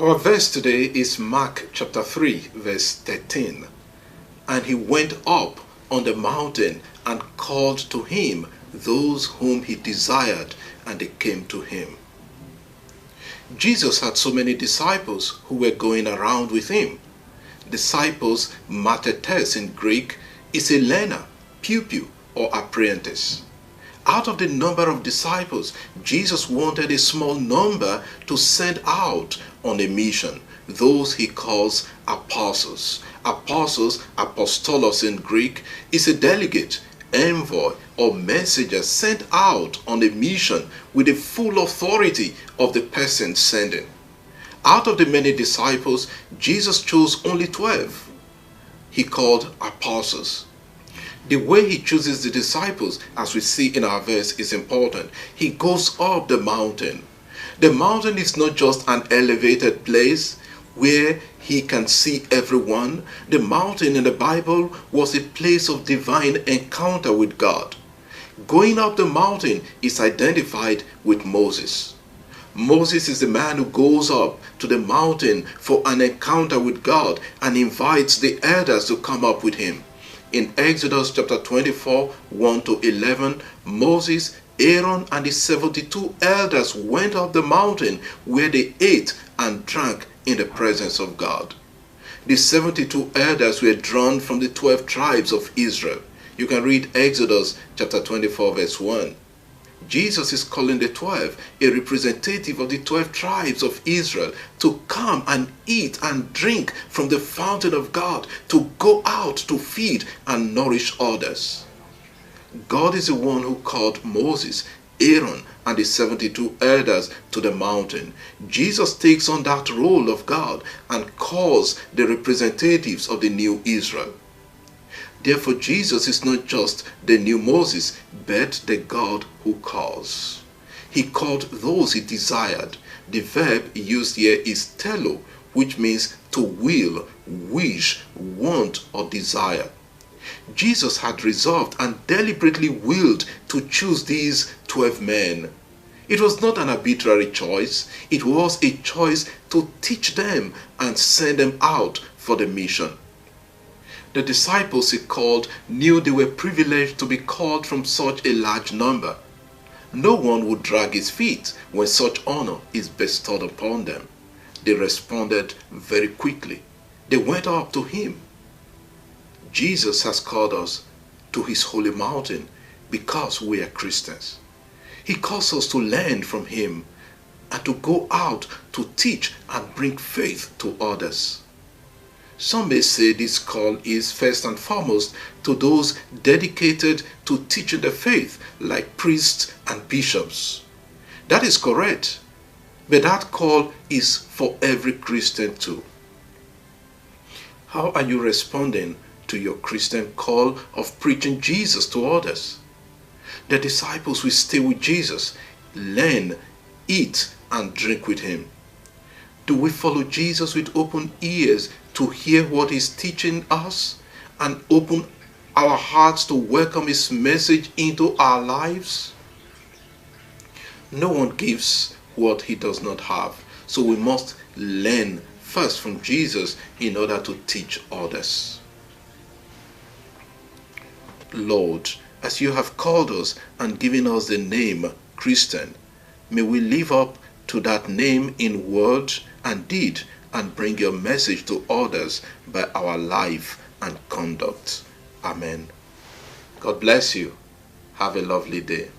Our verse today is Mark chapter 3, verse 13. And he went up on the mountain and called to him those whom he desired, and they came to him. Jesus had so many disciples who were going around with him. Disciples, mathetes in Greek, is a learner, pupil, or apprentice. Out of the number of disciples, Jesus wanted a small number to send out on a mission. Those he calls apostles. Apostles, apostolos in Greek, is a delegate, envoy, or messenger sent out on a mission with the full authority of the person sending. Out of the many disciples, Jesus chose only 12. He called apostles. The way he chooses the disciples, as we see in our verse, is important. He goes up the mountain. The mountain is not just an elevated place where he can see everyone. The mountain in the Bible was a place of divine encounter with God. Going up the mountain is identified with Moses. Moses is the man who goes up to the mountain for an encounter with God and invites the elders to come up with him. In Exodus chapter 24, 1 to 11, Moses, Aaron, and the 72 elders went up the mountain where they ate and drank in the presence of God. The 72 elders were drawn from the 12 tribes of Israel. You can read Exodus chapter 24, verse 1. Jesus is calling the 12, a representative of the 12 tribes of Israel, to come and eat and drink from the fountain of God, to go out to feed and nourish others. God is the one who called Moses, Aaron, and the 72 elders to the mountain. Jesus takes on that role of God and calls the representatives of the new Israel. Therefore, Jesus is not just the new Moses, but the God who calls. He called those he desired. The verb used here is telo, which means to will, wish, want, or desire. Jesus had resolved and deliberately willed to choose these 12 men. It was not an arbitrary choice. It was a choice to teach them and send them out for the mission. The disciples he called knew they were privileged to be called from such a large number. No one would drag his feet when such honor is bestowed upon them. They responded very quickly. They went up to him. Jesus has called us to his holy mountain because we are Christians. He calls us to learn from him and to go out to teach and bring faith to others. Some may say this call is first and foremost to those dedicated to teaching the faith, like priests and bishops. That is correct, but that call is for every Christian too. How are you responding to your Christian call of preaching Jesus to others? The disciples will stay with Jesus, learn, eat, and drink with him. Do we follow Jesus with open ears to hear what he's teaching us and open our hearts to welcome his message into our lives? No one gives what he does not have, so we must learn first from Jesus in order to teach others. Lord, as you have called us and given us the name Christian, may we live up to that name in word and deed and bring your message to others by our life and conduct. Amen. God bless you. Have a lovely day.